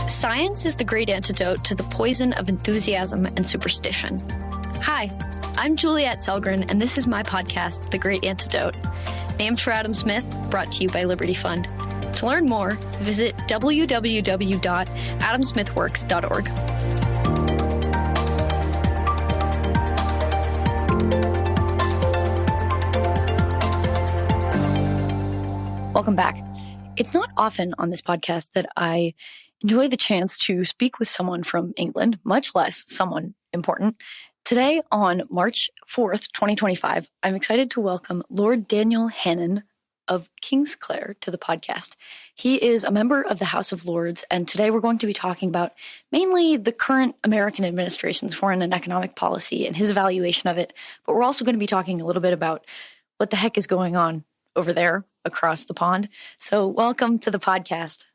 Science is the great antidote to the poison of enthusiasm and superstition. Hi, I'm Juliette Sellgren, and this is my podcast, The Great Antidote. Named for Adam Smith, brought to you by Liberty Fund. To learn more, visit www.adamsmithworks.org. Welcome back. It's not often on this podcast that I enjoy the chance to speak with someone from England, much less someone important. Today, on March 4th, 2025, I'm excited to welcome Lord Daniel Hannan of Kingsclere to the podcast. He is a member of the House of Lords, and today we're going to be talking about mainly the current American administration's foreign and economic policy and his evaluation of it, but we're also going to be talking a little bit about what the heck is going on over there across the pond. So welcome to the podcast.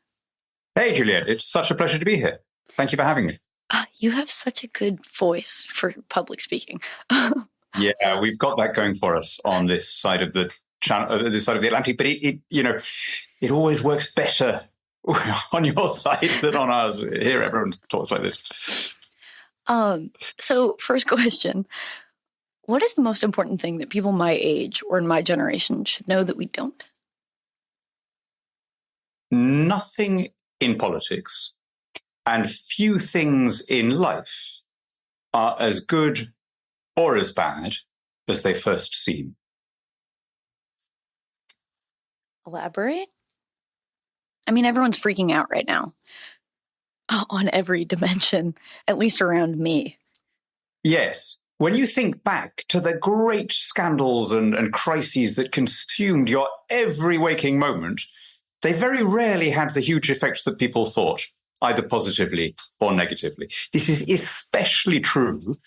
Hey, Juliette. It's such a pleasure to be here. Thank you for having me. You have such a good voice for public speaking. Yeah, we've got that going for us on this side of the channel, this side of the Atlantic. But it always works better on your side than on ours. Here, everyone talks like this. So, first question: what is the most important thing that people my age or in my generation should know that we don't? Nothing in politics and few things in life are as good or as bad as they first seem. Elaborate? I mean, everyone's freaking out right now on every dimension, at least around me. Yes. When you think back to the great scandals and crises that consumed your every waking moment, they very rarely had the huge effects that people thought, either positively or negatively. This is especially true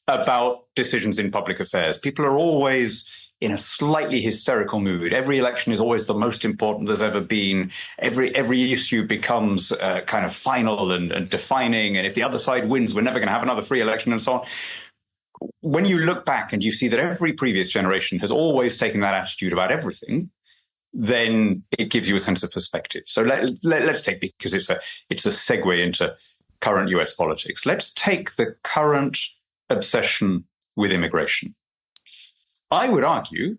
about decisions in public affairs. People are always in a slightly hysterical mood. Every election is always the most important there's ever been. Every issue becomes kind of final and defining. And if the other side wins, we're never going to have another free election and so on. When you look back and you see that every previous generation has always taken that attitude about everything, then it gives you a sense of perspective. So let's take, because it's a segue into current US politics. Let's take the current obsession with immigration. I would argue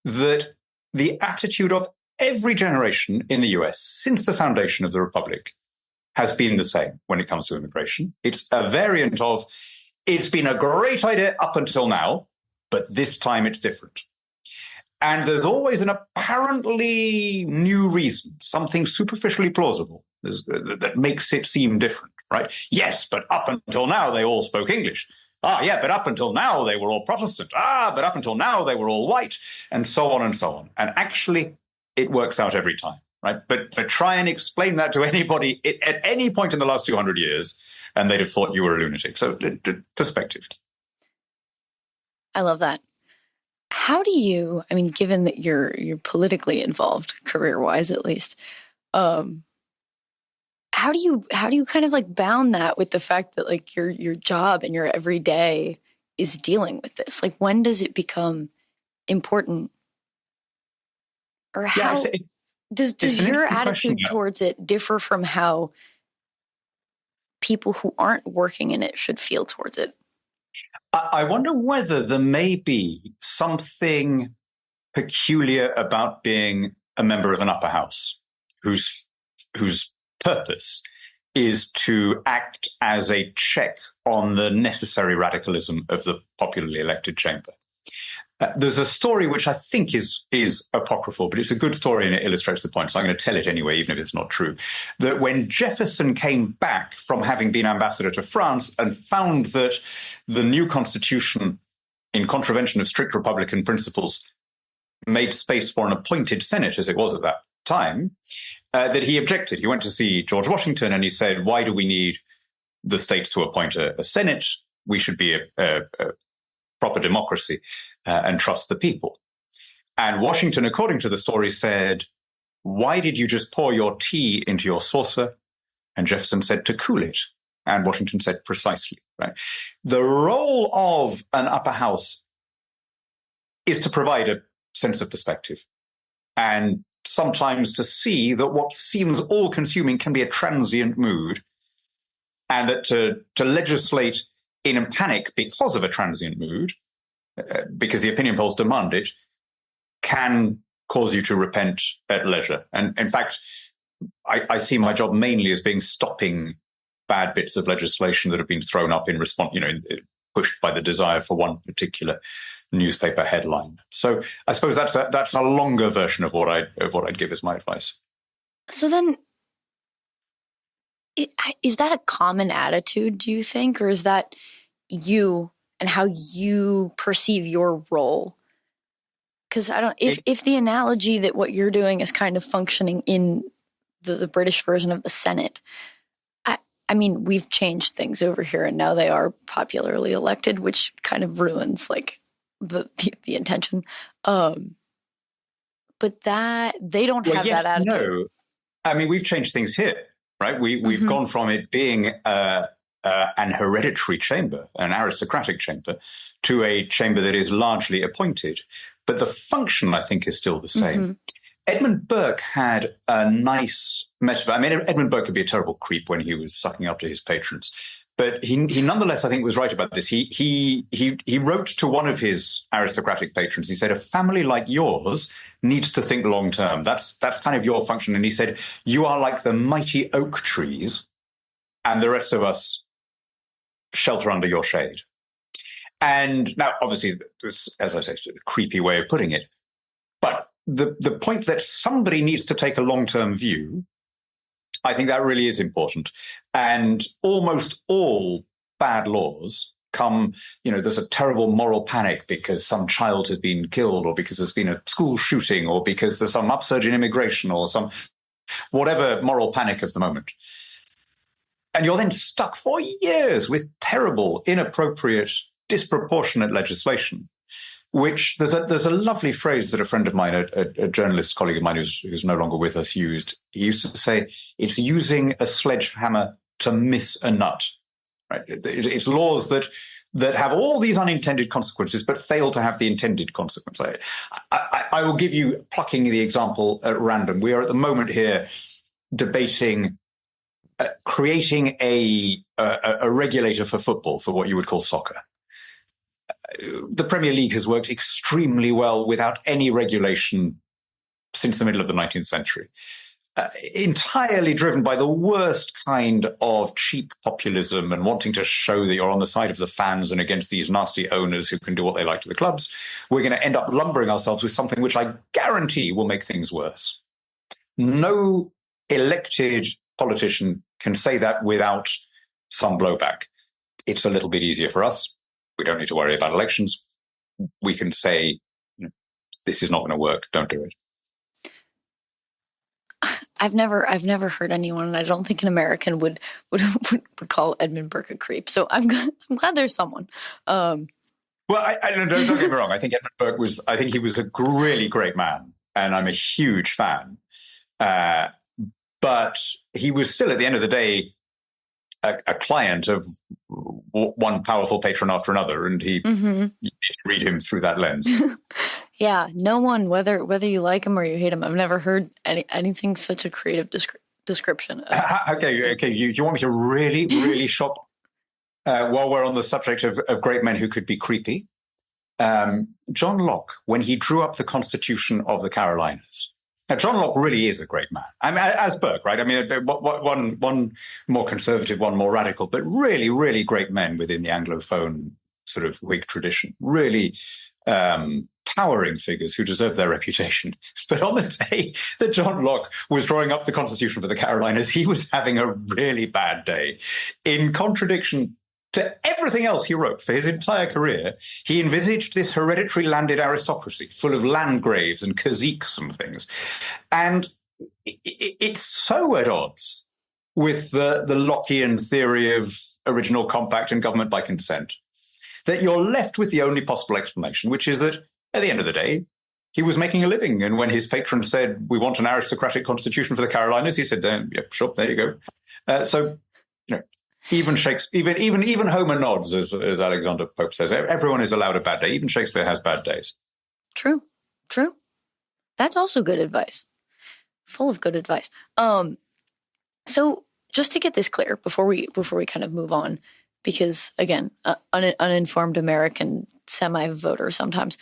that the attitude of every generation in the US since the foundation of the Republic has been the same when it comes to immigration. It's a variant of, it's been a great idea up until now, but this time it's different. And there's always an apparently new reason, something superficially plausible that makes it seem different, right? Yes, but up until now, they all spoke English. Yeah, but up until now, they were all Protestant. But up until now, they were all white, and so on and so on. And actually, it works out every time, right? But try and explain that to anybody at any point in the last 200 years, and they'd have thought you were a lunatic. So perspective. I love that. How do you, I mean, given that you're politically involved, career-wise at least, how do you kind of like bound that with the fact that like your job and your everyday is dealing with this? Like, when does it become important? Or how does your attitude towards it differ from how people who aren't working in it should feel towards it? I wonder whether there may be something peculiar about being a member of an upper house whose purpose is to act as a check on the necessary radicalism of the popularly elected chamber. There's a story which I think is apocryphal, but it's a good story and it illustrates the point. So I'm going to tell it anyway, even if it's not true. That when Jefferson came back from having been ambassador to France and found that the new constitution, in contravention of strict Republican principles, made space for an appointed Senate, as it was at that time, that he objected. He went to see George Washington and he said, why do we need the states to appoint a Senate? We should be a proper democracy and trust the people. And Washington, according to the story, said, why did you just pour your tea into your saucer? And Jefferson said, to cool it. And Washington said, precisely. Right. The role of an upper house is to provide a sense of perspective and sometimes to see that what seems all-consuming can be a transient mood and that to legislate in a panic because of a transient mood, because the opinion polls demand it, can cause you to repent at leisure. And in fact, I see my job mainly as being stopping bad bits of legislation that have been thrown up in response, pushed by the desire for one particular newspaper headline. So I suppose that's a longer version of what I'd give as my advice. So then, is that a common attitude, do you think, or is that you and how you perceive your role? Because if the analogy that what you're doing is kind of functioning in the British version of the Senate, I mean, we've changed things over here, and now they are popularly elected, which kind of ruins like the intention. But that they don't have that attitude. No, I mean, we've changed things here, right? We've gone from it being an hereditary chamber, an aristocratic chamber, to a chamber that is largely appointed. But the function, I think, is still the same. Edmund Burke had a nice metaphor. I mean, Edmund Burke could be a terrible creep when he was sucking up to his patrons, but he nonetheless, I think, was right about this. He wrote to one of his aristocratic patrons. He said, "A family like yours needs to think long term. That's kind of your function." And he said, "You are like the mighty oak trees, and the rest of us shelter under your shade." And now, obviously, as I say, it's a creepy way of putting it, but the point that somebody needs to take a long-term view, I think that really is important. And almost all bad laws come, there's a terrible moral panic because some child has been killed, or because there's been a school shooting, or because there's some upsurge in immigration, or some whatever moral panic of the moment. And you're then stuck for years with terrible, inappropriate, disproportionate legislation, which there's a lovely phrase that a friend of mine, a journalist colleague of mine who's no longer with us, used. He used to say, it's using a sledgehammer to miss a nut. Right? It's laws that have all these unintended consequences, but fail to have the intended consequence. I will give you, plucking the example at random. We are at the moment here debating creating a regulator for football, for what you would call soccer. The Premier League has worked extremely well without any regulation since the middle of the 19th century, entirely driven by the worst kind of cheap populism and wanting to show that you're on the side of the fans and against these nasty owners who can do what they like to the clubs. We're going to end up lumbering ourselves with something which I guarantee will make things worse. No elected politician can say that without some blowback. It's a little bit easier for us. We don't need to worry about elections. We can say, this is not going to work. Don't do it. I've never heard anyone, and I don't think an American would call Edmund Burke a creep. So I'm glad there's someone. Well, don't get me wrong. I think Edmund Burke he was a really great man, and I'm a huge fan. But he was still, at the end of the day, a client of one powerful patron after another, and you read him through that lens. Yeah, no one, whether you like him or you hate him, I've never heard anything such a creative description. Okay. You want me to really, really shock? While we're on the subject of great men who could be creepy, John Locke, when he drew up the Constitution of the Carolinas. Now, John Locke really is a great man. I mean, as Burke, right? I mean, one more conservative, one more radical, but really, really great men within the Anglophone sort of Whig tradition. Really towering figures who deserve their reputation. But on the day that John Locke was drawing up the Constitution for the Carolinas, he was having a really bad day. In contradiction to everything else he wrote for his entire career, he envisaged this hereditary landed aristocracy full of landgraves and caziques and things. And it's so at odds with the Lockean theory of original compact and government by consent that you're left with the only possible explanation, which is that at the end of the day, he was making a living. And when his patron said, we want an aristocratic constitution for the Carolinas, he said, yeah, sure, there you go. So, even Shakespeare, even Homer nods, as Alexander Pope says. Everyone is allowed a bad day. Even Shakespeare has bad days. True. That's also good advice. Full of good advice. So just to get this clear before we kind of move on, because again, uninformed American semi-voter sometimes,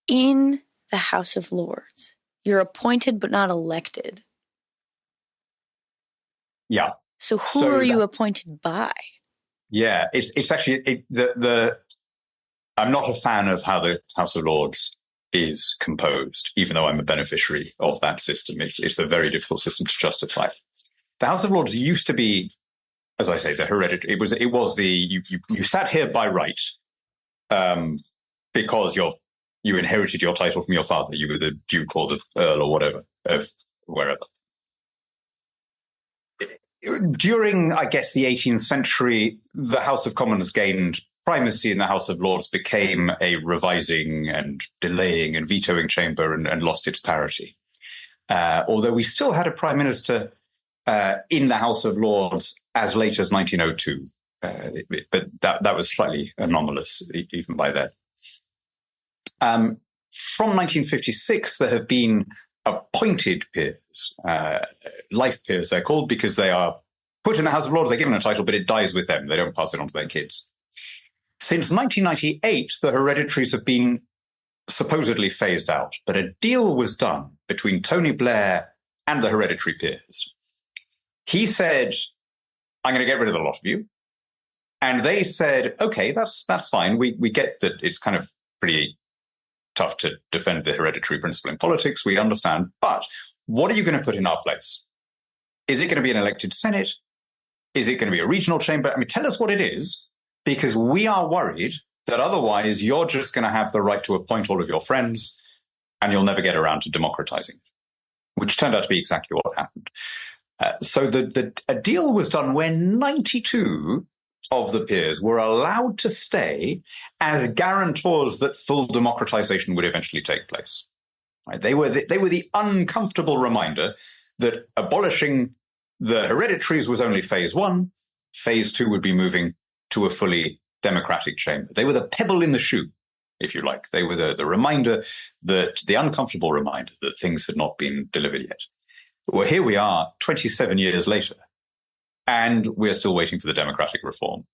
in the House of Lords, you're appointed but not elected. Yeah. So who are you appointed by? Yeah, it's actually I'm not a fan of how the House of Lords is composed, even though I'm a beneficiary of that system. It's a very difficult system to justify. The House of Lords used to be, as I say, the hereditary. It was you sat here by right, because you inherited your title from your father. You were the Duke or the Earl or whatever of wherever. During, I guess, the 18th century, the House of Commons gained primacy and the House of Lords became a revising and delaying and vetoing chamber and lost its parity. Although we still had a prime minister in the House of Lords as late as 1902. But that was slightly anomalous even by then. From 1956, there have been appointed peers, life peers they're called, because they are put in the House of Lords, they're given a title, but it dies with them. They don't pass it on to their kids. Since 1998, the hereditaries have been supposedly phased out, but a deal was done between Tony Blair and the hereditary peers. He said, I'm going to get rid of a lot of you. And they said, okay, that's fine. We get that it's kind of pretty tough to defend the hereditary principle in politics. We understand. But what are you going to put in our place? Is it going to be an elected Senate? Is it going to be a regional chamber? I mean, tell us what it is, because we are worried that otherwise you're just going to have the right to appoint all of your friends and you'll never get around to democratizing it, which turned out to be exactly what happened. So a deal was done where 92 of the peers were allowed to stay as guarantors that full democratization would eventually take place. Right? They were the uncomfortable reminder that abolishing the hereditaries was only phase one. Phase two would be moving to a fully democratic chamber. They were the pebble in the shoe, if you like. They were the reminder, the uncomfortable reminder that things had not been delivered yet. Well, here we are 27 years later, and we're still waiting for the democratic reform.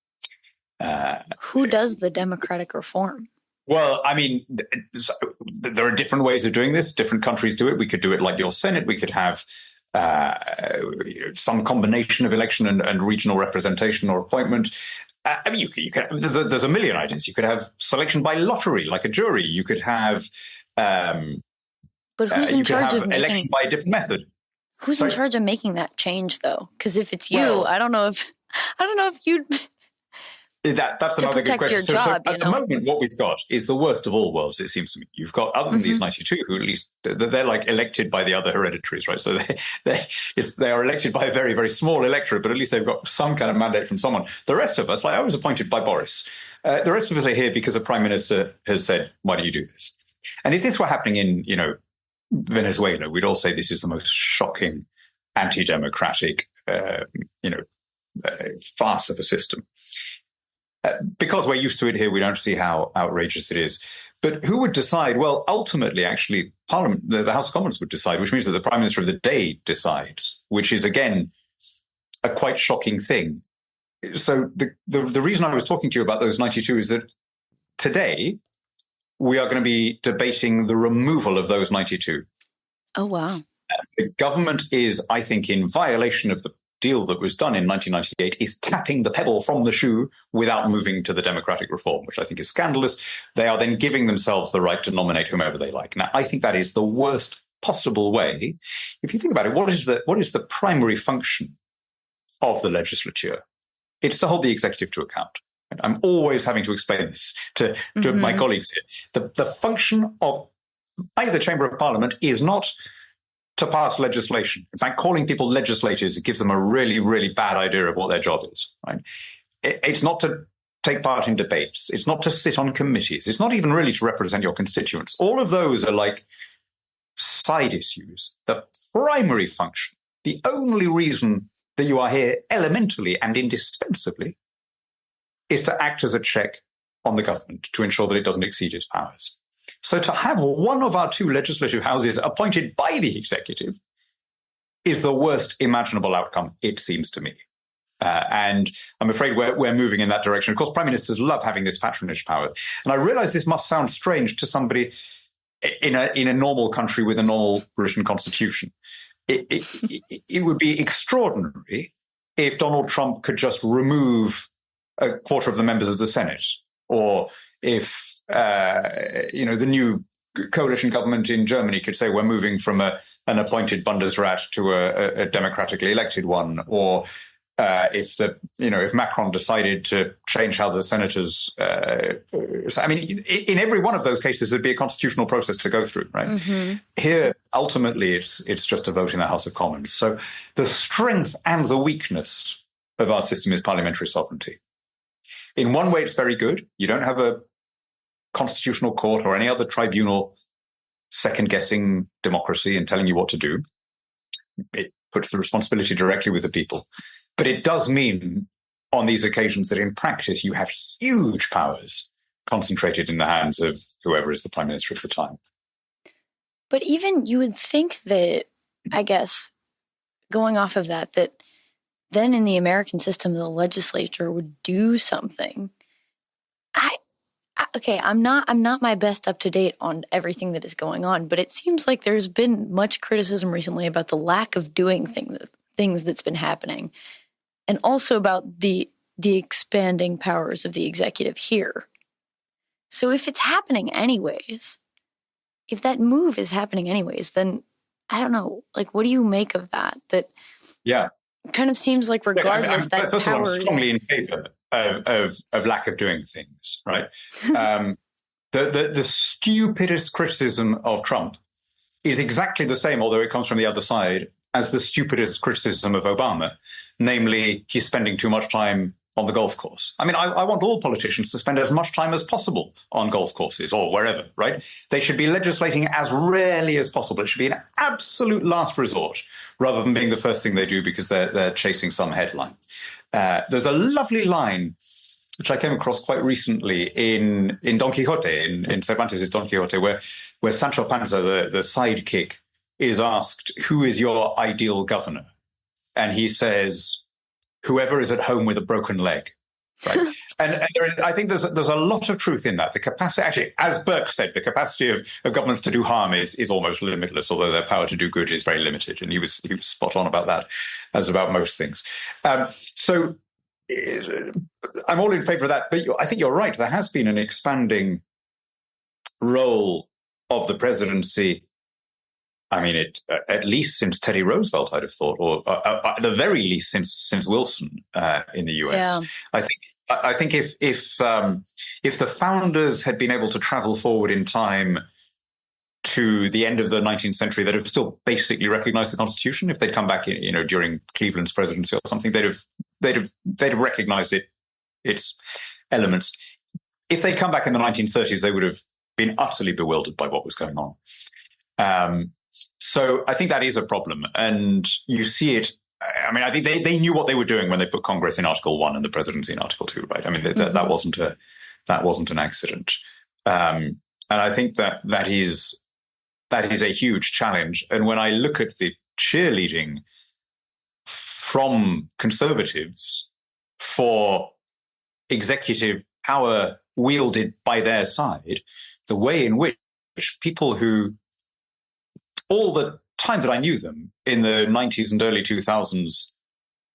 Who does the democratic reform? Well, I mean, there are different ways of doing this. Different countries do it. We could do it like your Senate. We could have some combination of election and regional representation or appointment. I mean, you could there's a million ideas. You could have selection by lottery, like a jury. You could have, but who's in charge of election by a different method? Who's in charge of making that change, though? Because if it's you, I don't know if you'd. That's another good question. Your job, so at the moment, what we've got is the worst of all worlds, it seems to me. You've got, other than these 92, who at least, they're like elected by the other hereditaries, right? So they are elected by a very, very small electorate, but at least they've got some kind of mandate from someone. The rest of us, like I was appointed by Boris. The rest of us are here because a prime minister has said, why don't you do this? And if this were happening in, Venezuela, we'd all say this is the most shocking, anti-democratic, farce of a system. Because we're used to it here, we don't see how outrageous it is. But who would decide? Well, ultimately, actually, Parliament, the House of Commons would decide, which means that the Prime Minister of the day decides, which is, again, a quite shocking thing. So the reason I was talking to you about those 92 is that today we are going to be debating the removal of those 92. Oh, wow. The government is, I think, in violation of the deal that was done in 1998, is tapping the pebble from the shoe without moving to the democratic reform, which I think is scandalous. They are then giving themselves the right to nominate whomever they like. Now, I think that is the worst possible way. If you think about it, what is the primary function of the legislature? It's to hold the executive to account. I'm always having to explain this to my colleagues here. The function of either chamber of parliament is not to pass legislation. In fact, calling people legislators, it gives them a really, really bad idea of what their job is. Right? It's not to take part in debates. It's not to sit on committees. It's not even really to represent your constituents. All of those are like side issues. The primary function, the only reason that you are here elementally and indispensably, is to act as a check on the government to ensure that it doesn't exceed its powers. So to have one of our two legislative houses appointed by the executive is the worst imaginable outcome, it seems to me. And I'm afraid we're moving in that direction. Of course, prime ministers love having this patronage power. And I realize this must sound strange to somebody in a normal country with a normal written constitution. It would be extraordinary if Donald Trump could just remove a quarter of the members of the Senate, or if the new coalition government in Germany could say we're moving from an appointed Bundesrat to a democratically elected one, or if Macron decided to change how the senators, in every one of those cases, there'd be a constitutional process to go through, right? Mm-hmm. Here, ultimately, it's just a vote in the House of Commons. So the strength and the weakness of our system is parliamentary sovereignty. In one way, it's very good. You don't have a constitutional court or any other tribunal second-guessing democracy and telling you what to do. It puts the responsibility directly with the people. But it does mean on these occasions that in practice you have huge powers concentrated in the hands of whoever is the prime minister at the time. But even you would think that, I guess, going off of that then in the American system, the legislature would do something. I'm not my best up to date on everything that is going on, but it seems like there's been much criticism recently about the lack of doing things that's been happening. And also about the expanding powers of the executive here. So if it's happening anyways, if that move is happening anyways, then I don't know, like, what do you make of that? That kind of seems like regardless that first power of all, I'm strongly in favor of lack of doing things, right? The stupidest criticism of Trump is exactly the same, although it comes from the other side, as the stupidest criticism of Obama, namely he's spending too much time on the golf course. I mean, I want all politicians to spend as much time as possible on golf courses or wherever, right? They should be legislating as rarely as possible. It should be an absolute last resort rather than being the first thing they do because they're chasing some headline. There's a lovely line which I came across quite recently in Don Quixote, in Cervantes' Don Quixote, where Sancho Panza, the sidekick, is asked, who is your ideal governor? And he says, whoever is at home with a broken leg. Right? and I think there's a lot of truth in that. The capacity, actually, as Burke said, the capacity of governments to do harm is almost limitless, although their power to do good is very limited. And he was spot on about that, as about most things. So I'm all in favor of that. But I think you're right. There has been an expanding role of the presidency. I mean, at least since Teddy Roosevelt, I'd have thought, or at the very least since Wilson in the US. Yeah. I think if the founders had been able to travel forward in time to the end of the 19th century, they'd have still basically recognized the Constitution. If they'd come back, during Cleveland's presidency or something, they'd have recognized its elements. If they'd come back in the 1930s, they would have been utterly bewildered by what was going on. So I think that is a problem. And you see it. I mean, I think they knew what they were doing when they put Congress in Article 1 and the presidency in Article 2, right? I mean, that wasn't an accident. And I think that is a huge challenge. And when I look at the cheerleading from conservatives for executive power wielded by their side, the way in which people who all the time that I knew them in the 90s and early 2000s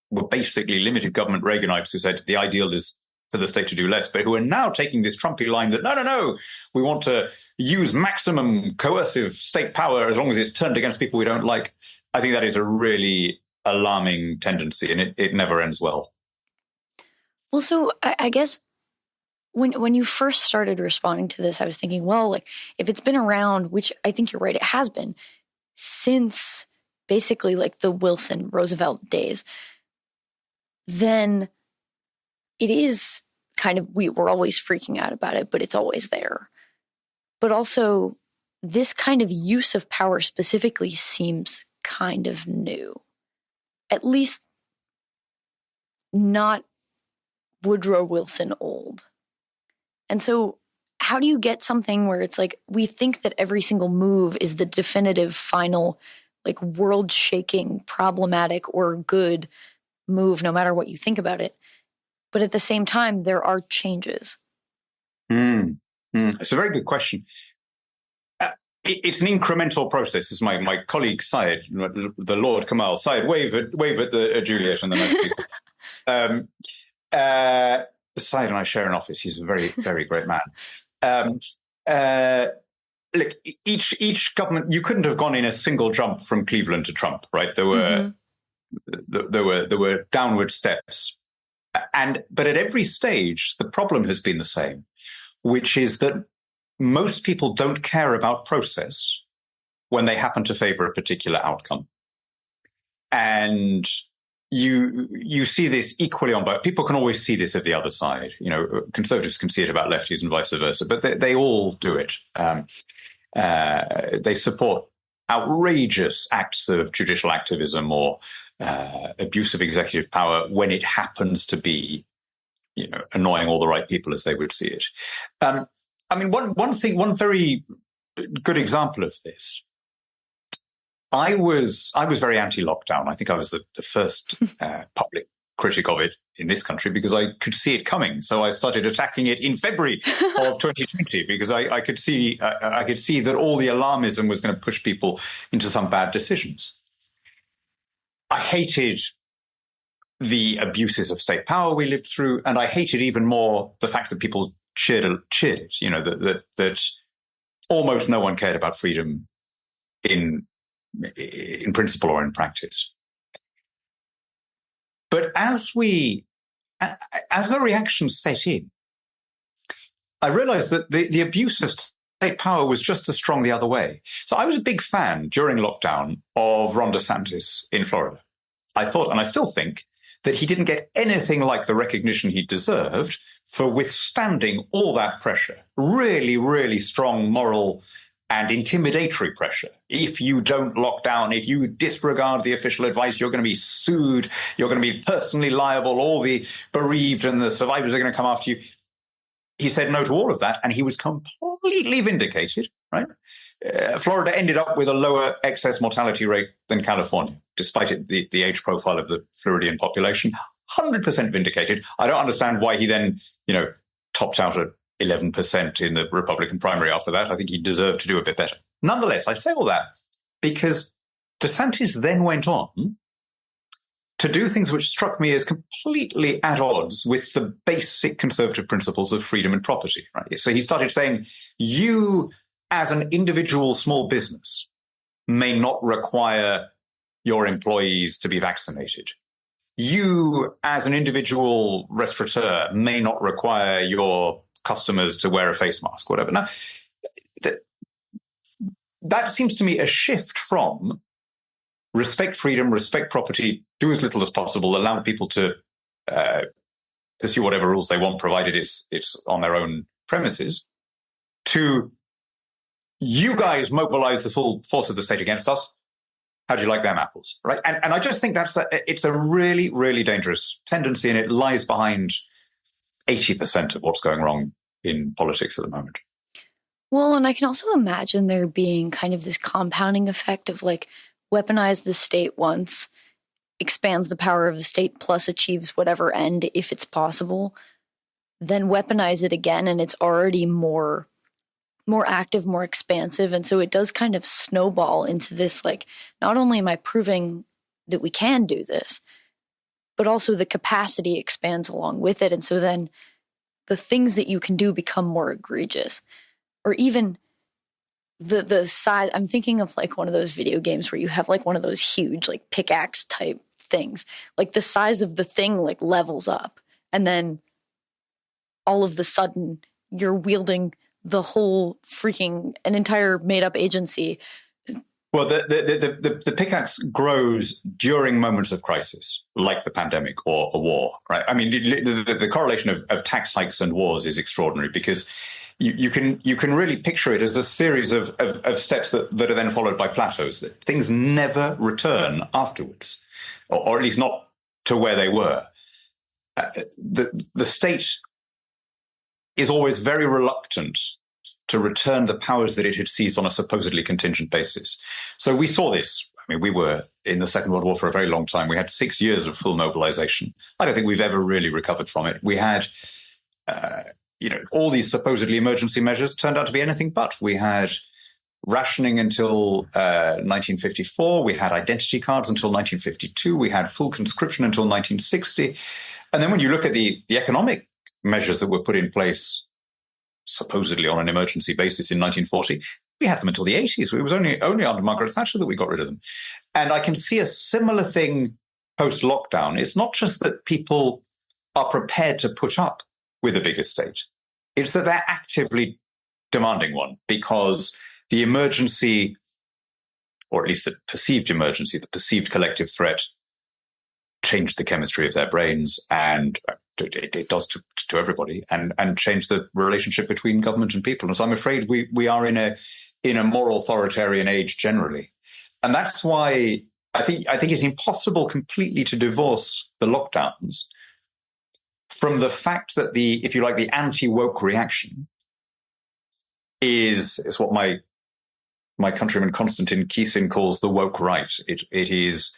were basically limited government Reaganites who said the ideal is for the state to do less, but who are now taking this Trumpy line that, no, we want to use maximum coercive state power as long as it's turned against people we don't like. I think that is a really alarming tendency, and it never ends well. Well, so I guess when you first started responding to this, I was thinking, well, like, if it's been around, which I think you're right, it has been, since basically like the Wilson Roosevelt days, then it is kind of, we're always freaking out about it, but it's always there. But also this kind of use of power specifically seems kind of new, at least not Woodrow Wilson old. And so how do you get something where it's like, we think that every single move is the definitive final like world-shaking, problematic or good move, no matter what you think about it. But at the same time, there are changes. It's a very good question. It's an incremental process, as my colleague Syed, the Lord Kamal, Syed, wave at Juliette and the nice people. Syed and I share an office. He's a very, very great man. Look, each government, you couldn't have gone in a single jump from Cleveland to Trump, right? There were downward steps, but at every stage, the problem has been the same, which is that most people don't care about process when they happen to favor a particular outcome. And you see this equally on both. People can always see this of the other side. You know, conservatives can see it about lefties and vice versa, but they all do it. They support outrageous acts of judicial activism or abuse of executive power when it happens to be, you know, annoying all the right people as they would see it. I mean, one very good example of this. I was very anti-lockdown. I think I was the first public critic of it in this country because I could see it coming. So I started attacking it in February of 2020 because I could see that all the alarmism was going to push people into some bad decisions. I hated the abuses of state power we lived through, and I hated even more the fact that people cheered it. You know, that almost no one cared about freedom in principle or in practice. But as the reactions set in, I realized that the abuse of state power was just as strong the other way. So I was a big fan during lockdown of Ron DeSantis in Florida. I thought, and I still think, that he didn't get anything like the recognition he deserved for withstanding all that pressure. Really, really strong moral and intimidatory pressure. If you don't lock down, if you disregard the official advice, you're going to be sued, you're going to be personally liable, all the bereaved and the survivors are going to come after you. He said no to all of that, and he was completely vindicated, right? Florida ended up with a lower excess mortality rate than California, despite the age profile of the Floridian population. 100% vindicated. I don't understand why he then, you know, topped out at 11% in the Republican primary after that. I think he deserved to do a bit better. Nonetheless, I say all that because DeSantis then went on to do things which struck me as completely at odds with the basic conservative principles of freedom and property. Right? So he started saying, you as an individual small business may not require your employees to be vaccinated. You as an individual restaurateur may not require your customers to wear a face mask, whatever. Now, that seems to me a shift from respect freedom, respect property, do as little as possible, allow people to pursue whatever rules they want, provided it's on their own premises, to you guys mobilize the full force of the state against us. How do you like them apples? Right? And I just think it's a really, really dangerous tendency, and it lies behind 80% of what's going wrong in politics at the moment. Well, and I can also imagine there being kind of this compounding effect of like weaponize the state once, expands the power of the state, plus achieves whatever end if it's possible, then weaponize it again and it's already more active, more expansive. And so it does kind of snowball into this, like, not only am I proving that we can do this, but also the capacity expands along with it. And so then the things that you can do become more egregious. Or even the size, I'm thinking of like one of those video games where you have like one of those huge like pickaxe type things. Like the size of the thing like levels up. And then all of the sudden you're wielding the whole an entire made up agency. Well, the pickaxe grows during moments of crisis, like the pandemic or a war, right? I mean, the correlation of tax hikes and wars is extraordinary because you can really picture it as a series of steps that are then followed by plateaus. That things never return afterwards, or at least not to where they were. The state is always very reluctant to return the powers that it had seized on a supposedly contingent basis. So we saw this I mean, we were in the Second World War for a very long time. We had 6 years of full mobilization. I don't think we've ever really recovered from it. We had, all these supposedly emergency measures turned out to be anything but. We had rationing until 1954. We had identity cards until 1952. We had full conscription until 1960. And then when you look at the economic measures that were put in place, supposedly on an emergency basis in 1940, we had them until the 80s. It was only under Margaret Thatcher that we got rid of them. And I can see a similar thing post-lockdown. It's not just that people are prepared to put up with a bigger state. It's that they're actively demanding one, because the emergency, or at least the perceived emergency, the perceived collective threat, changed the chemistry of their brains, and it does to everybody, and change the relationship between government and people. And so I'm afraid we are in a more authoritarian age generally. And that's why I think it's impossible completely to divorce the lockdowns from the fact that the anti-woke reaction is what my countryman Konstantin Kisin calls the woke right. It is,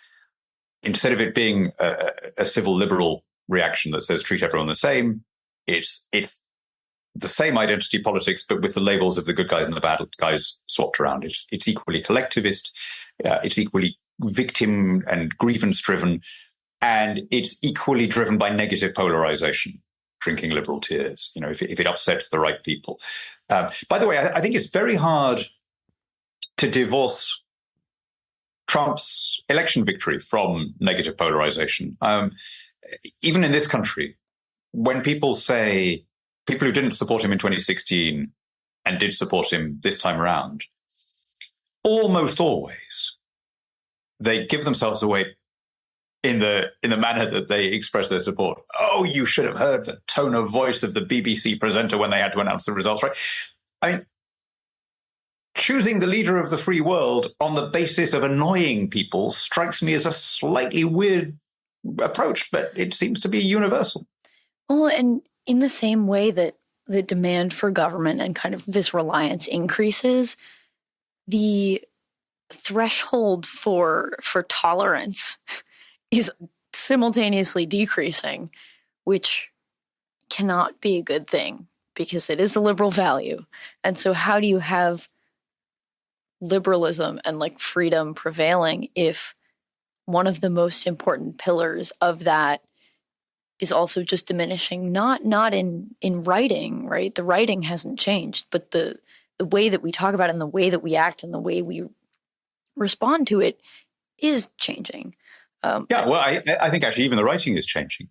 instead of it being a civil liberal reaction that says treat everyone the same, it's the same identity politics, but with the labels of the good guys and the bad guys swapped around. It's equally collectivist, it's equally victim and grievance driven, and it's equally driven by negative polarization, drinking liberal tears, if it upsets the right people. By the way, I think it's very hard to divorce Trump's election victory from negative polarization. Even in this country, when people who didn't support him in 2016 and did support him this time around, almost always they give themselves away in the manner that they express their support. Oh, you should have heard the tone of voice of the BBC presenter when they had to announce the results, right? I mean, choosing the leader of the free world on the basis of annoying people strikes me as a slightly weird approach, but it seems to be universal. Well, and in the same way that the demand for government and kind of this reliance increases, the threshold for tolerance is simultaneously decreasing, which cannot be a good thing because it is a liberal value. And so how do you have liberalism and freedom prevailing if one of the most important pillars of that is also just diminishing, not in writing, right? The writing hasn't changed, but the way that we talk about it and the way that we act and the way we respond to it is changing. I think actually even the writing is changing.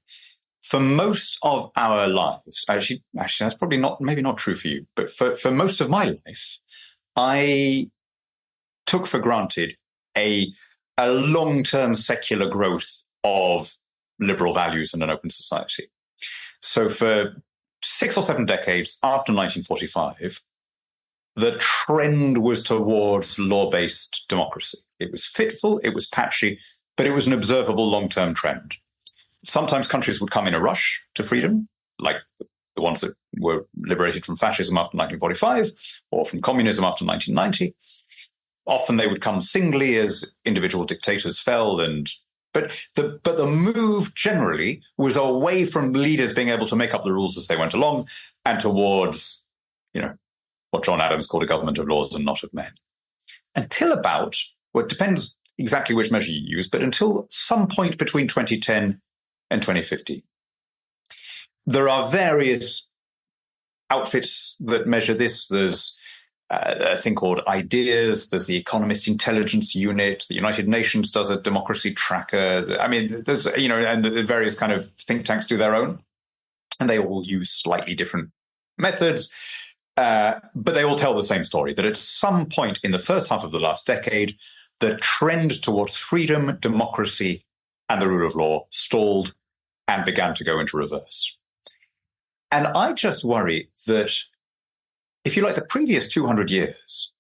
For most of our lives, actually that's probably maybe not true for you, but for most of my life, I took for granted a long-term secular growth of liberal values and an open society. So for 6 or 7 decades after 1945, the trend was towards law-based democracy. It was fitful, it was patchy, but it was an observable long-term trend. Sometimes countries would come in a rush to freedom, like the ones that were liberated from fascism after 1945 or from communism after 1990. Often they would come singly as individual dictators fell, but the move generally was away from leaders being able to make up the rules as they went along and towards, what John Adams called a government of laws and not of men. Until about, it depends exactly which measure you use, but until some point between 2010 and 2015. There are various outfits that measure this. There's a thing called IDEAS. There's the Economist Intelligence Unit. The United Nations does a democracy tracker. I mean, there's, and the various kind of think tanks do their own, and they all use slightly different methods. But they all tell the same story, that at some point in the first half of the last decade, the trend towards freedom, democracy, and the rule of law stalled and began to go into reverse. And I just worry that, if you like, the previous 200 years,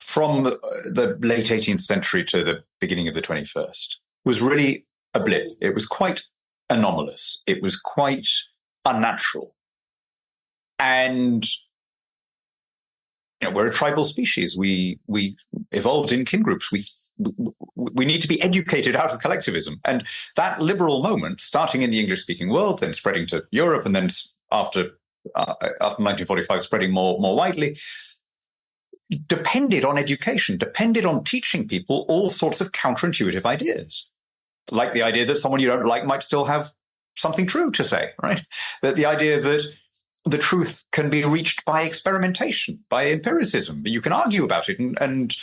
from the late 18th century to the beginning of the 21st, was really a blip. It was quite anomalous. It was quite unnatural. And we're a tribal species. We evolved in kin groups. we need to be educated out of collectivism. And that liberal moment, starting in the English-speaking world, then spreading to Europe, and then after 1945 spreading more widely, depended on education, depended on teaching people all sorts of counterintuitive ideas, like the idea that someone you don't like might still have something true to say, right? That the idea that the truth can be reached by experimentation, by empiricism. You can argue about it and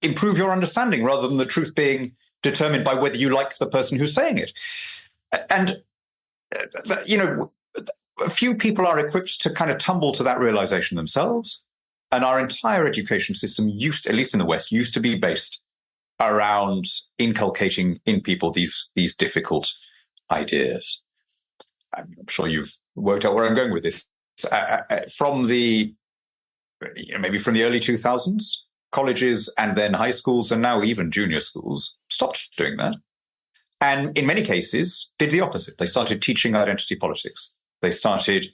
improve your understanding rather than the truth being determined by whether you like the person who's saying it. And, a few people are equipped to kind of tumble to that realization themselves. And our entire education system at least in the West, used to be based around inculcating in people these difficult ideas. I'm sure you've worked out where I'm going with this. From the early 2000s, colleges and then high schools and now even junior schools stopped doing that. And in many cases did the opposite. They started teaching identity politics. They started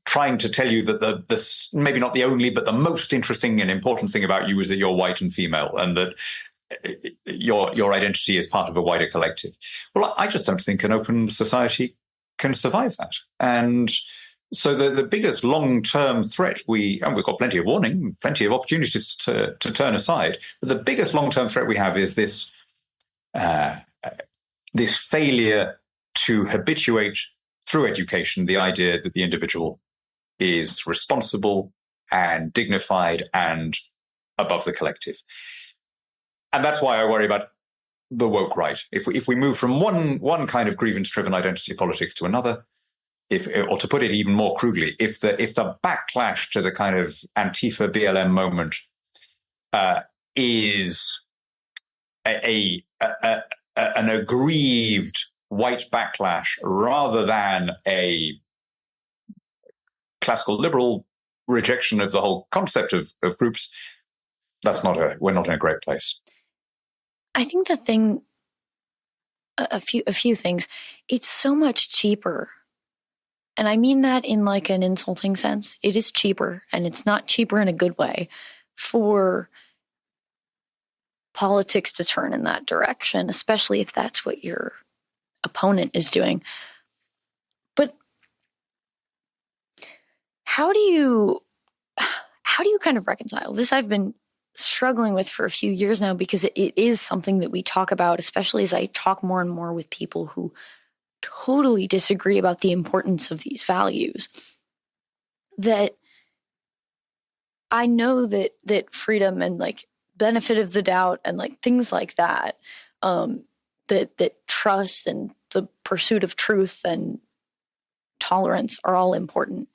trying to tell you that the maybe not the only, but the most interesting and important thing about you is that you're white and female, and that your identity is part of a wider collective. Well, I just don't think an open society can survive that. And so the biggest long-term threat we've got plenty of warning, plenty of opportunities to turn aside, but the biggest long-term threat we have is this failure to habituate through education the idea that the individual is responsible and dignified and above the collective. And that's why I worry about the woke right. If we move from one kind of grievance-driven identity politics to another, or to put it even more crudely, if the backlash to the kind of Antifa BLM moment is an aggrieved white backlash rather than a classical liberal rejection of the whole concept of groups, we're not in a great place. I think a few things. It's so much cheaper. And I mean that in like an insulting sense. It is cheaper, and it's not cheaper in a good way, for politics to turn in that direction, especially if that's what your opponent is doing. But how do you kind of reconcile this? I've been struggling with for a few years now, because it is something that we talk about, especially as I talk more and more with people who totally disagree about the importance of these values. That I know that freedom and like benefit of the doubt and like things like that, that trust and the pursuit of truth and tolerance are all important.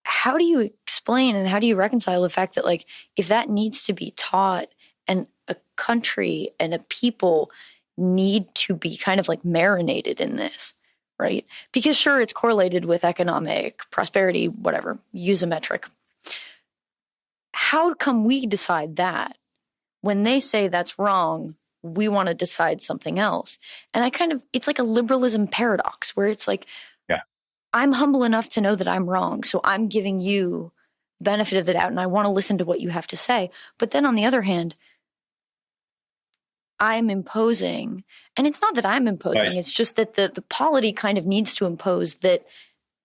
How do you explain and how do you reconcile the fact that, like, if that needs to be taught and a country and a people need to be kind of like marinated in this, right? Because sure, it's correlated with economic prosperity, whatever, use a metric. How come we decide that when they say that's wrong, we want to decide something else? And it's like a liberalism paradox where it's like, I'm humble enough to know that I'm wrong, so I'm giving you benefit of the doubt, and I want to listen to what you have to say. But then on the other hand, I'm imposing, and it's not that I'm imposing, right. It's just that the polity kind of needs to impose that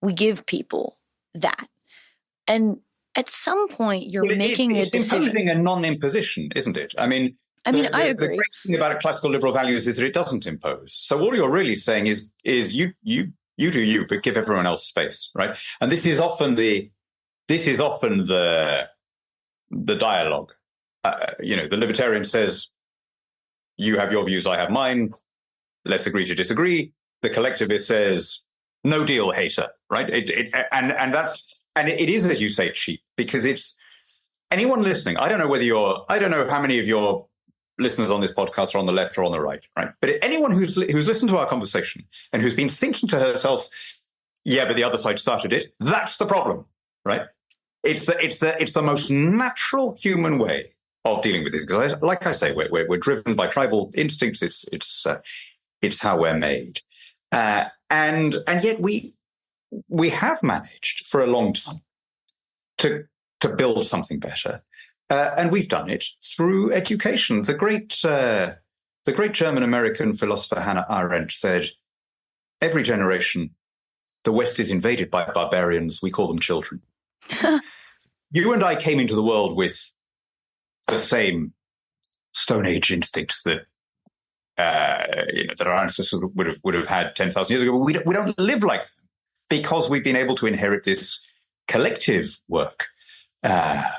we give people that. And at some point, you're making a decision. It's imposing a non-imposition, isn't it? I mean, I agree. The great thing about classical liberal values is that it doesn't impose. So all you're really saying is you do you, but give everyone else space, right? And this is often the dialogue. The libertarian says, "You have your views, I have mine. Let's agree to disagree." The collectivist says, "No deal, hater," right? It is, as you say, cheap, because it's anyone listening. I don't know how many of your listeners on this podcast are on the left or on the right? But anyone who's listened to our conversation and who's been thinking to herself, "Yeah, but the other side started it," that's the problem, right? It's the most natural human way of dealing with this. Because, like I say, we're driven by tribal instincts. It's how we're made, and yet we have managed for a long time to build something better. And we've done it through education. The great German-American philosopher Hannah Arendt said, every generation, the West is invaded by barbarians. We call them children. You and I came into the world with the same Stone Age instincts that that our ancestors would have had 10,000 years ago. But we don't live like them because we've been able to inherit this collective work that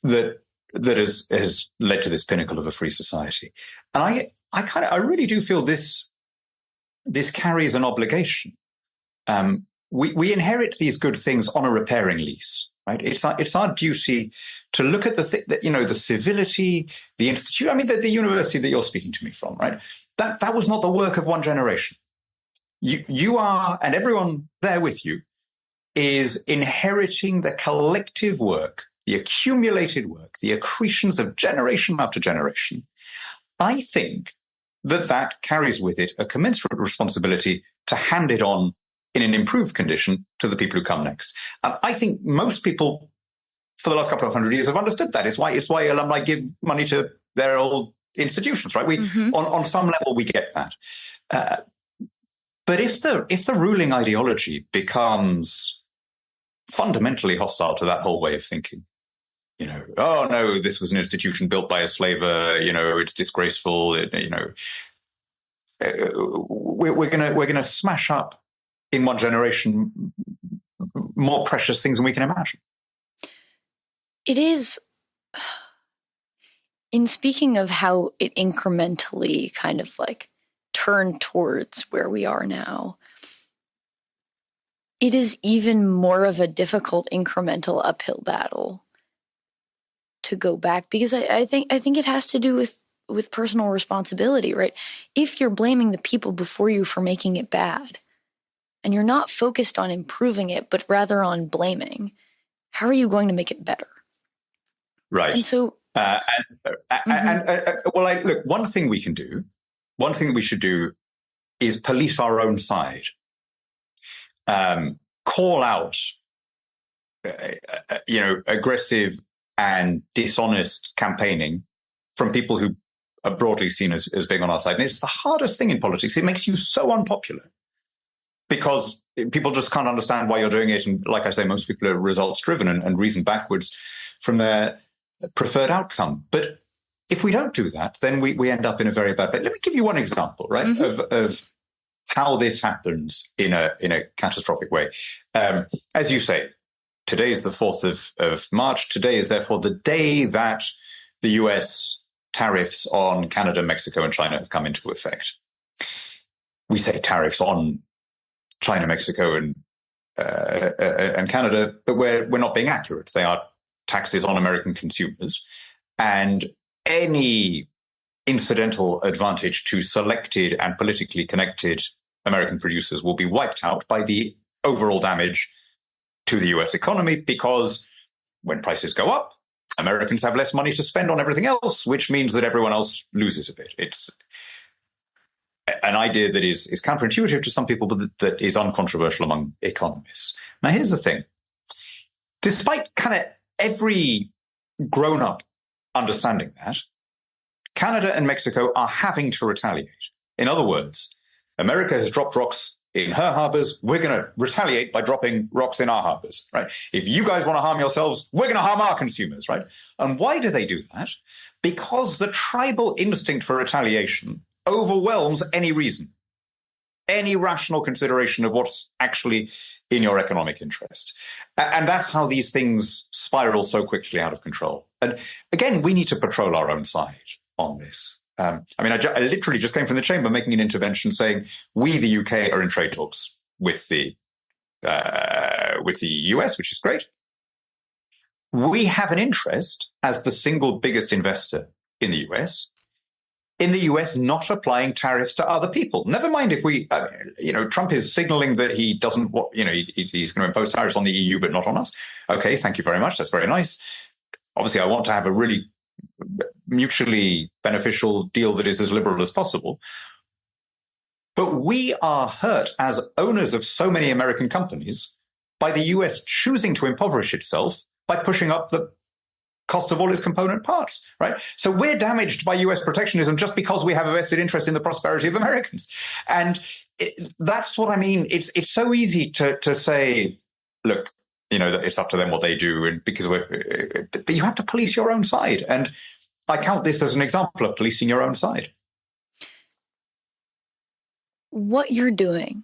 has led to this pinnacle of a free society. And I really do feel this carries an obligation. We inherit these good things on a repairing lease, right? It's our duty to look at the civility, the institute. I mean, the university that you're speaking to me from, right? That was not the work of one generation. You are, and everyone there with you is inheriting the collective work, the accumulated work, the accretions of generation after generation. I think that carries with it a commensurate responsibility to hand it on in an improved condition to the people who come next. And I think most people for the last couple of hundred years have understood that. It's why alumni give money to their old institutions, right? On some level, we get that. But if the ruling ideology becomes fundamentally hostile to that whole way of thinking, oh no, this was an institution built by a slaver, it's disgraceful, we're gonna smash up in one generation more precious things than we can imagine. It is, in speaking of how it incrementally kind of like turned towards where we are now, it is even more of a difficult incremental uphill battle to go back, because I think it has to do with personal responsibility, right? If you're blaming the people before you for making it bad, and you're not focused on improving it, but rather on blaming, how are you going to make it better? Right. And so, look, one thing we can do, one thing that we should do is police our own side. Call out, aggressive and dishonest campaigning from people who are broadly seen as being on our side. And it's the hardest thing in politics. It makes you so unpopular because people just can't understand why you're doing it. And like I say, most people are results driven and reason backwards from their preferred outcome. But if we don't do that, then we end up in a very bad place. Let me give you one example, right, of how this happens in a catastrophic way. As you say, today is the 4th of March. Today is therefore the day that the US tariffs on Canada, Mexico, and China have come into effect. We say tariffs on China, Mexico, and Canada, but we're not being accurate. They are taxes on American consumers, and any incidental advantage to selected and politically connected American producers will be wiped out by the overall damage to the US economy, because when prices go up, Americans have less money to spend on everything else, which means that everyone else loses a bit. It's an idea that is counterintuitive to some people, but that is uncontroversial among economists. Now, here's the thing. Despite kind of every grown-up understanding that, Canada and Mexico are having to retaliate. In other words, America has dropped rocks in her harbors. We're going to retaliate by dropping rocks in our harbors, right? If you guys want to harm yourselves, we're going to harm our consumers, right? And why do they do that? Because the tribal instinct for retaliation overwhelms any reason, any rational consideration of what's actually in your economic interest. And that's how these things spiral so quickly out of control. And again, we need to patrol our own side on this. I literally just came from the chamber making an intervention saying we, the UK, are in trade talks with the US, which is great. We have an interest as the single biggest investor in the US not applying tariffs to other people. Never mind if we, Trump is signaling that he doesn't, he's going to impose tariffs on the EU, but not on us. Okay, thank you very much. That's very nice. Obviously, I want to have a really mutually beneficial deal that is as liberal as possible. But we are hurt as owners of so many American companies by the US choosing to impoverish itself by pushing up the cost of all its component parts, right? So we're damaged by US protectionism just because we have a vested interest in the prosperity of Americans. And that's what I mean. It's so easy to say, look, it's up to them what they do, and because but you have to police your own side. And I count this as an example of policing your own side. What you're doing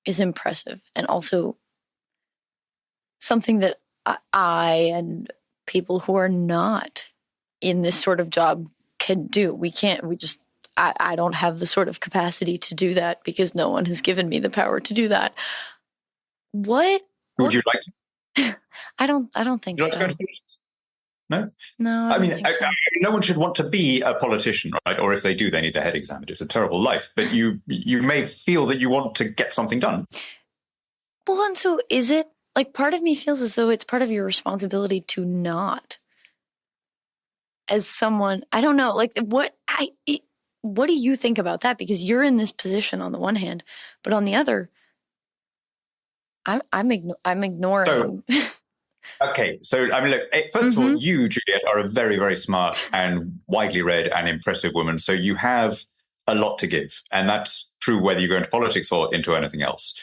is impressive, and also something that I and people who are not in this sort of job can do. I don't have the sort of capacity to do that because no one has given me the power to do that. Would you like? I don't think so. No? No, I mean, no one should want to be a politician, right? Or if they do, they need their head examined. It's a terrible life. But you may feel that you want to get something done. Well, and so is it, like, part of me feels as though it's part of your responsibility to not. As someone, I don't know, like, what do you think about that? Because you're in this position on the one hand, but on the other, I'm ignoring. Okay, so I mean, look. First of all, you, Juliette, are a very, very smart and widely read and impressive woman. So you have a lot to give, and that's true whether you go into politics or into anything else.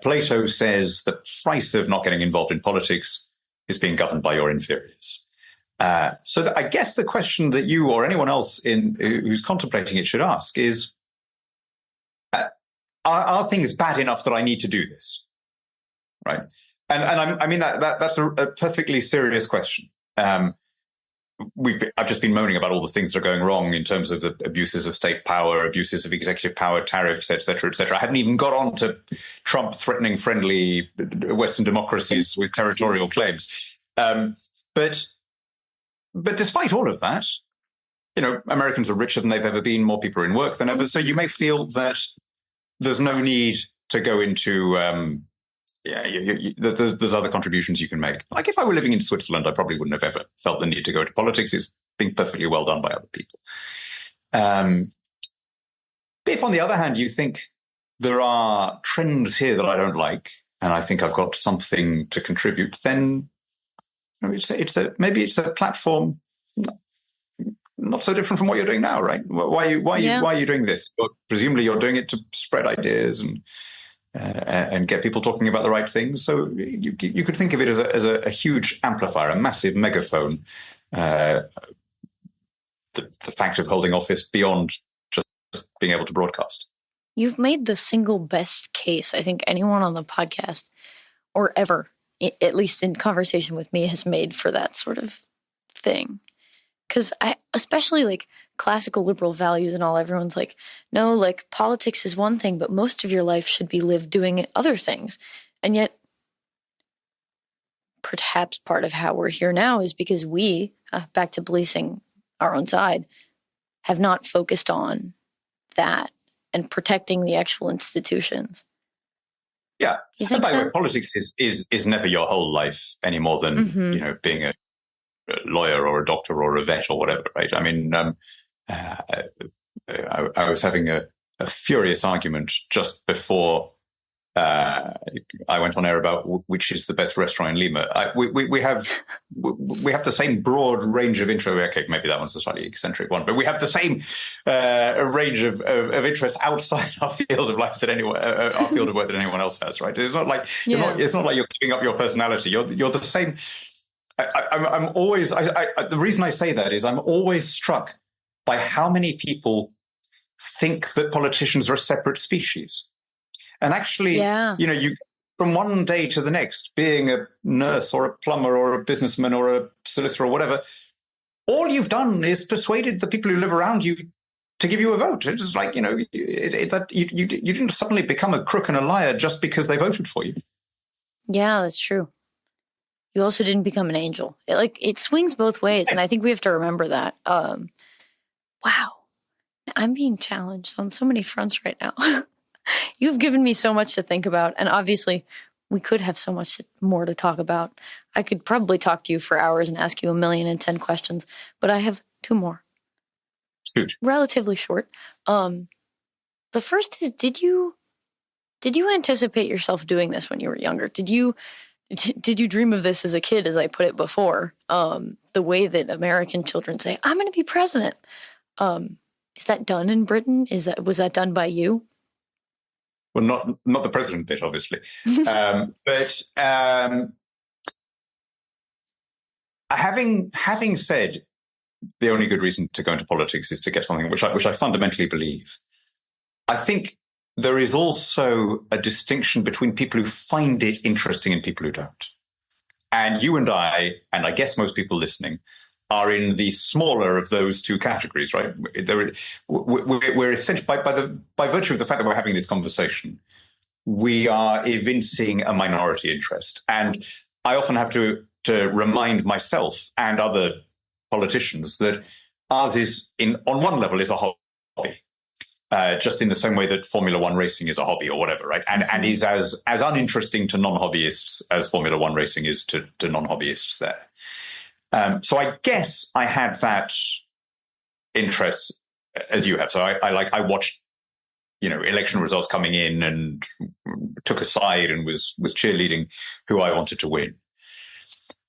Plato says the price of not getting involved in politics is being governed by your inferiors. So I guess the question that you or anyone else who's contemplating it should ask is, are things bad enough that I need to do this? Right. And I mean, that's a perfectly serious question. I've just been moaning about all the things that are going wrong in terms of the abuses of state power, abuses of executive power, tariffs, et cetera, et cetera. I haven't even got on to Trump threatening friendly Western democracies with territorial claims. But despite all of that, Americans are richer than they've ever been. More people are in work than ever. So you may feel that there's no need to go into there's other contributions you can make. Like if I were living in Switzerland, I probably wouldn't have ever felt the need to go into politics. It's been perfectly well done by other people. If, on the other hand, you think there are trends here that I don't like, and I think I've got something to contribute, then maybe it's a platform not so different from what you're doing now, right? Why are you doing this? Presumably, you're doing it to spread ideas and get people talking about the right things. So you could think of it as a huge amplifier, a massive megaphone. The fact of holding office beyond just being able to broadcast. You've made the single best case I think anyone on the podcast or ever, at least in conversation with me, has made for that sort of thing. Because especially like classical liberal values and all, everyone's like, no, like politics is one thing, but most of your life should be lived doing other things. And yet, perhaps part of how we're here now is because we, back to policing our own side, have not focused on that and protecting the actual institutions. Yeah. And by the way, politics is never your whole life any more than, being a lawyer or a doctor or a vet or whatever, right? I mean, I was having a furious argument just before I went on air about which is the best restaurant in Lima. We have the same broad range of interest. Okay, maybe that one's a slightly eccentric one, but we have the same range of interests outside our field of life our field of work that anyone else has, right? It's not like it's not like you're giving up your personality. You're the same. I'm always. The reason I say that is I'm always struck by how many people think that politicians are a separate species. And actually, you from one day to the next, being a nurse or a plumber or a businessman or a solicitor or whatever, all you've done is persuaded the people who live around you to give you a vote. It's like, you didn't suddenly become a crook and a liar just because they voted for you. Yeah, that's true. You also didn't become an angel. It swings both ways, and I think we have to remember that. Wow. I'm being challenged on so many fronts right now. You've given me so much to think about, and obviously we could have so much more to talk about. I could probably talk to you for hours and ask you 1,010,000 questions, but I have two more. Shoot. Relatively short. The first is, did you anticipate yourself doing this when you were younger? Did you Did you dream of this as a kid, as I put it before? The way that American children say, I'm going to be president. Is that done in Britain? Was that done by you? Well, not the president bit, obviously. But having said the only good reason to go into politics is to get something which I fundamentally believe, I think there is also a distinction between people who find it interesting and people who don't. And you and I guess most people listening, are in the smaller of those two categories, right? We're essentially, by virtue of the fact that we're having this conversation, we are evincing a minority interest. And I often have to remind myself and other politicians that ours is, on one level, is a hobby. Just in the same way that Formula One racing is a hobby or whatever, right? And is as uninteresting to non-hobbyists as Formula One racing is to non-hobbyists there. So I guess I had that interest as you have. So I watched, election results coming in and took a side and was cheerleading who I wanted to win.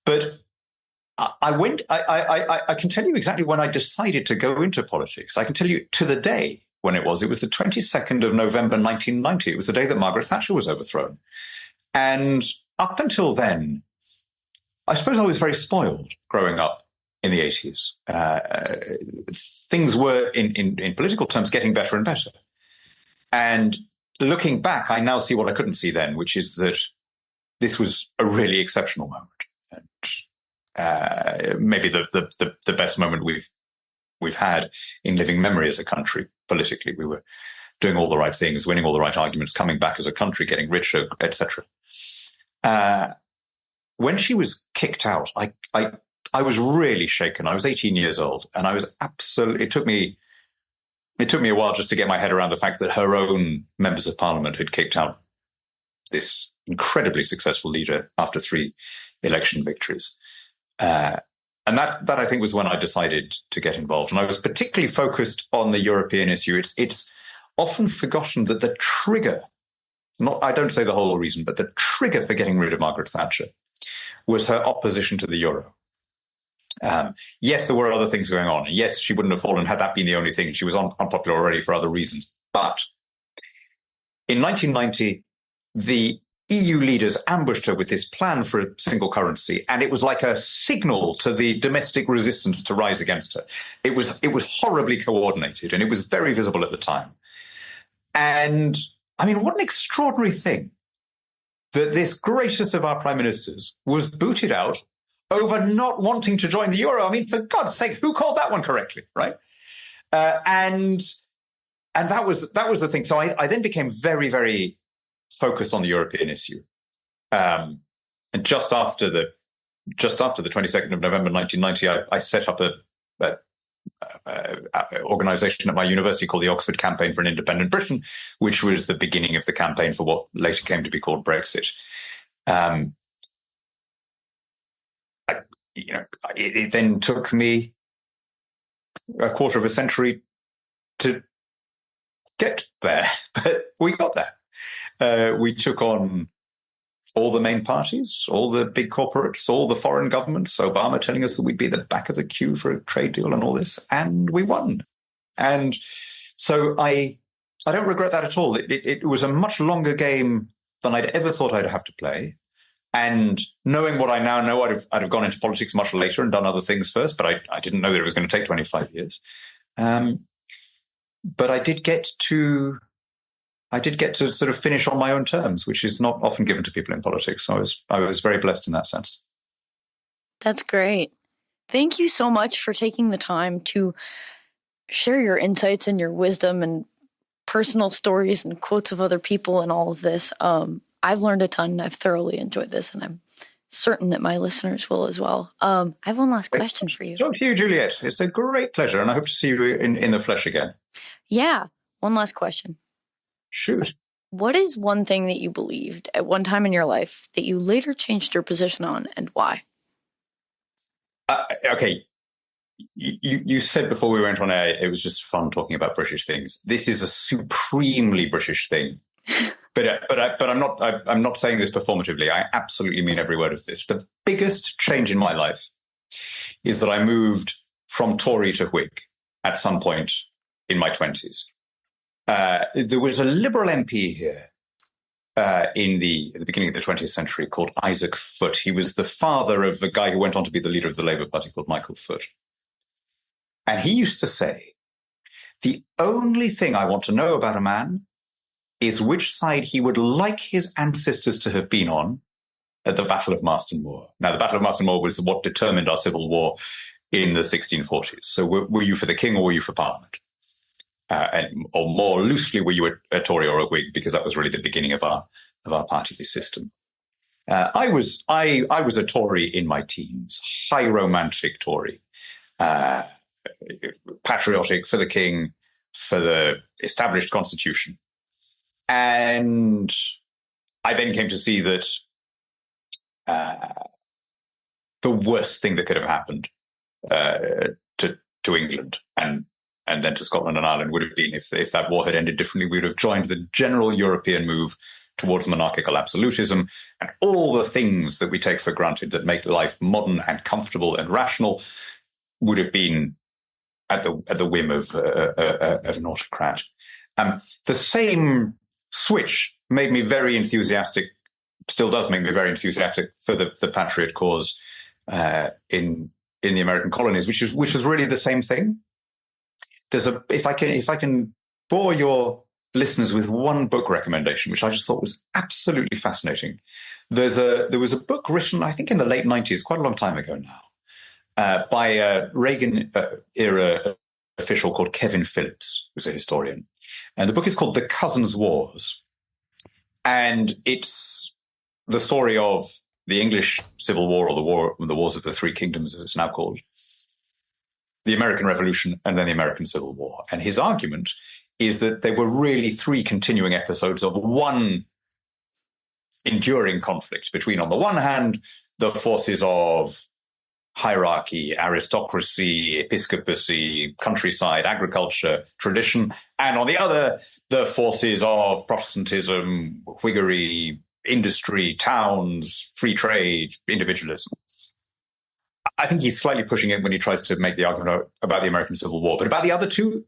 But I can tell you exactly when I decided to go into politics. I can tell you to the day when it was. It was the 22nd of November, 1990. It was the day that Margaret Thatcher was overthrown. And up until then, I suppose I was very spoiled growing up in the 80s. Things were, in political terms, getting better and better. And looking back, I now see what I couldn't see then, which is that this was a really exceptional moment. And maybe the best moment we've had in living memory as a country politically. We were doing all the right things, winning all the right arguments, coming back as a country, getting richer, etc. When she was kicked out, I was really shaken. I was 18 years old, and I was absolutely. It took me a while just to get my head around the fact that her own members of parliament had kicked out this incredibly successful leader after 3 election victories. And that I think was when I decided to get involved. And I was particularly focused on the European issue. It's often forgotten that the trigger, I don't say the whole reason, but the trigger for getting rid of Margaret Thatcher was her opposition to the euro. Yes, there were other things going on. Yes, she wouldn't have fallen had that been the only thing. She was unpopular already for other reasons. But in 1990, the EU leaders ambushed her with this plan for a single currency, and it was like a signal to the domestic resistance to rise against her. It was horribly coordinated, and it was very visible at the time. And I mean, what an extraordinary thing that this greatest of our prime ministers was booted out over not wanting to join the euro. I mean, for God's sake, who called that one correctly, right? And that was the thing. So I then became very, very focused on the European issue. And just after the 22nd of November 1990, I set up a organisation at my university called the Oxford Campaign for an Independent Britain, which was the beginning of the campaign for what later came to be called Brexit. It then took me a quarter of a century to get there, but we got there. We took on all the main parties, all the big corporates, all the foreign governments, Obama telling us that we'd be at the back of the queue for a trade deal and all this, and we won. And so I don't regret that at all. It was a much longer game than I'd ever thought I'd have to play. And knowing what I now know, I'd have gone into politics much later and done other things first, but I didn't know that it was going to take 25 years. But I did get to sort of finish on my own terms, which is not often given to people in politics. So I was very blessed in that sense. That's great. Thank you so much for taking the time to share your insights and your wisdom and personal stories and quotes of other people and all of this. I've learned a ton. I've thoroughly enjoyed this, and I'm certain that my listeners will as well. I have one last question for you. Talk to you, Juliette. It's a great pleasure, and I hope to see you in the flesh again. Yeah. One last question. Shoot. What is one thing that you believed at one time in your life that you later changed your position on, and why? Okay. You said before we went on air, it was just fun talking about British things. This is a supremely British thing. But I'm not saying this performatively. I absolutely mean every word of this. The biggest change in my life is that I moved from Tory to Whig at some point in my 20s. There was a Liberal MP here at the beginning of the 20th century called Isaac Foote. He was the father of a guy who went on to be the leader of the Labour Party called Michael Foot. And he used to say, the only thing I want to know about a man is which side he would like his ancestors to have been on at the Battle of Marston Moor. Now, the Battle of Marston Moor was what determined our civil war in the 1640s. So were you for the king or were you for Parliament? Or more loosely, were you a Tory or a Whig? Because that was really the beginning of our party system. I was a Tory in my teens, high romantic Tory, patriotic for the king, for the established constitution. And I then came to see that the worst thing that could have happened to England and then to Scotland and Ireland would have been if that war had ended differently, we would have joined the general European move towards monarchical absolutism, and all the things that we take for granted that make life modern and comfortable and rational would have been at the whim of an autocrat. The same switch made me very enthusiastic, still does make me very enthusiastic for the patriot cause in the American colonies, which is really the same thing. If I can bore your listeners with one book recommendation, which I just thought was absolutely fascinating. There was a book written, I think, in the late 90s, quite a long time ago now, by a Reagan era official called Kevin Phillips, who's a historian. And the book is called The Cousins' Wars. And it's the story of the English Civil War, or the Wars of the Three Kingdoms, as it's now called, the American Revolution, and then the American Civil War. And his argument is that there were really three continuing episodes of one enduring conflict between, on the one hand, the forces of hierarchy, aristocracy, episcopacy, countryside, agriculture, tradition, and on the other, the forces of Protestantism, Whiggery, industry, towns, free trade, individualism. I think he's slightly pushing it when he tries to make the argument about the American Civil War. But about the other two,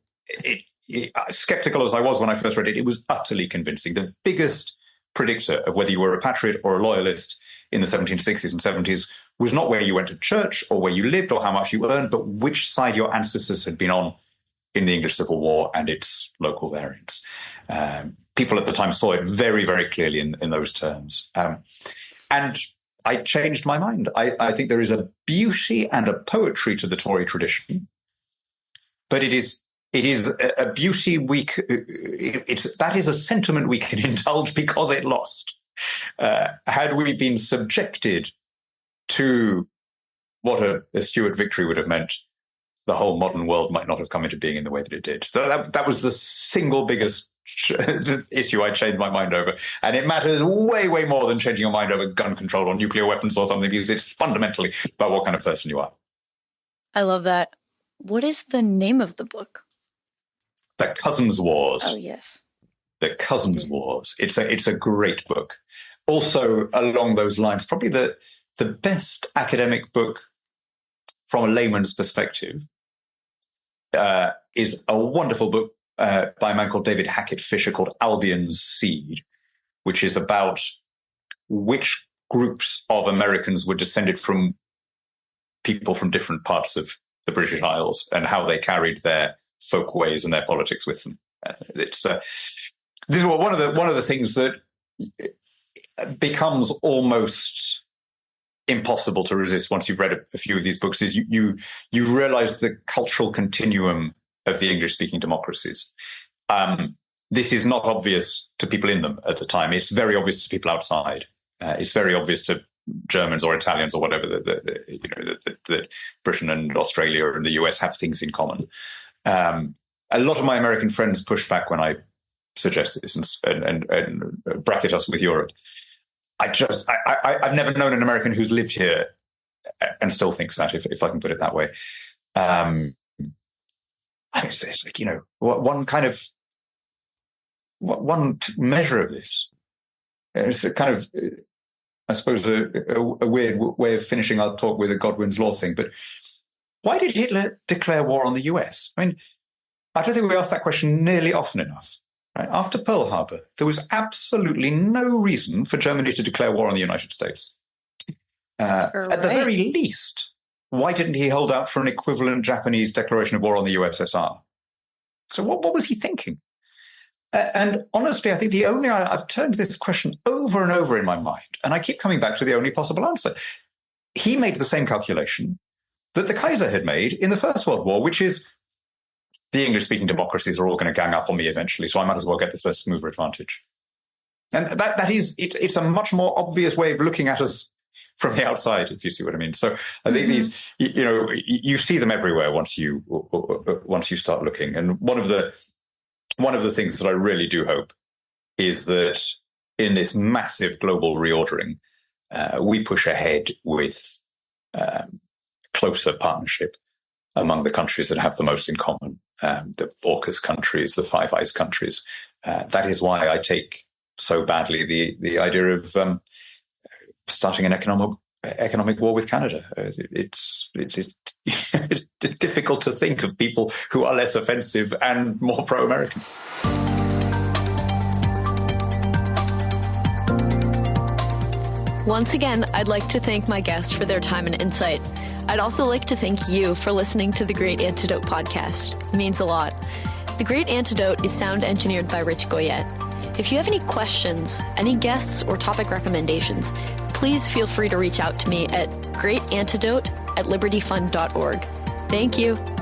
skeptical as I was when I first read it, it was utterly convincing. The biggest predictor of whether you were a patriot or a loyalist in the 1760s and 70s was not where you went to church or where you lived or how much you earned, but which side your ancestors had been on in the English Civil War and its local variants. People at the time saw it very, very clearly in those terms. And I changed my mind. I think there is a beauty and a poetry to the Tory tradition, but it is a beauty that is a sentiment we can indulge because it lost. Had we been subjected to what a Stuart victory would have meant, the whole modern world might not have come into being in the way that it did. So that was the single biggest issue I changed my mind over. And it matters way, way more than changing your mind over gun control or nuclear weapons or something, because it's fundamentally about what kind of person you are. I love that. What is the name of the book? The Cousins' Wars. Oh, yes. The Cousins' Wars. It's a great book. Also, along those lines, probably the best academic book from a layman's perspective is a wonderful book by a man called David Hackett Fisher called Albion's Seed, which is about which groups of Americans were descended from people from different parts of the British Isles and how they carried their folk ways and their politics with them. This is one of the things that becomes almost impossible to resist once you've read a few of these books, is you realize the cultural continuum of the English-speaking democracies. This is not obvious to people in them at the time. It's very obvious to people outside. It's very obvious to Germans or Italians or whatever that Britain and Australia and the US have things in common. A lot of my American friends push back when I suggest this and bracket us with Europe. I've never known an American who's lived here and still thinks that, if I can put it that way. It's like, one measure of this It's a kind of, I suppose, a weird way of finishing our talk with a Godwin's Law thing, but why did Hitler declare war on the US? I mean, I don't think we ask that question nearly often enough. Right? After Pearl Harbor, there was absolutely no reason for Germany to declare war on the United States. At the very least, why didn't he hold out for an equivalent Japanese declaration of war on the USSR? So what was he thinking? And honestly, I think I've turned this question over and over in my mind, and I keep coming back to the only possible answer. He made the same calculation that the Kaiser had made in the First World War, which is the English-speaking democracies are all going to gang up on me eventually, so I might as well get the first mover advantage. And it's a much more obvious way of looking at us from the outside, if you see what I mean. So I think these, you see them everywhere once you start looking. And one of the things that I really do hope is that in this massive global reordering, we push ahead with closer partnership among the countries that have the most in common, the AUKUS countries, the Five Eyes countries. That is why I take so badly the idea of starting an economic war with Canada. It's difficult to think of people who are less offensive and more pro-American. Once again, I'd like to thank my guests for their time and insight. I'd also like to thank you for listening to the Great Antidote podcast. It means a lot. The Great Antidote is sound engineered by Rich Goyette. If you have any questions, any guests, or topic recommendations, please feel free to reach out to me at greatantidote@libertyfund.org. Thank you.